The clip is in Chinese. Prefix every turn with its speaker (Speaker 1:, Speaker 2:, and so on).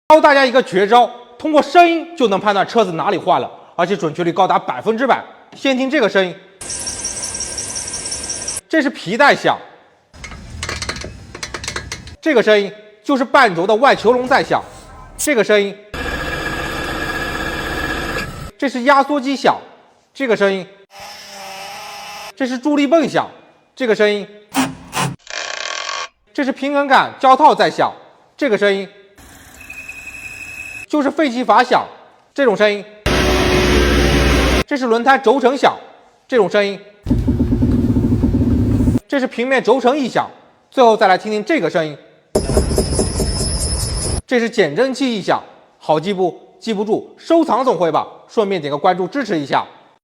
Speaker 1: 教大家一个绝招，通过声音就能判断车子哪里坏了，而且准确率高达100%。先听这个声音，这是皮带响，这个声音就是半轴的外球笼在响，这个声音，这是压缩机响，这个声音，这是助力泵响，这个声音，这是平衡杆胶套在响，这个声音。就是废气阀响，这种声音；这是轮胎轴承响，这种声音；这是平面轴承异响。最后再来听听这个声音，这是减震器异响。好记不？记不住，收藏总会吧。顺便点个关注支持一下。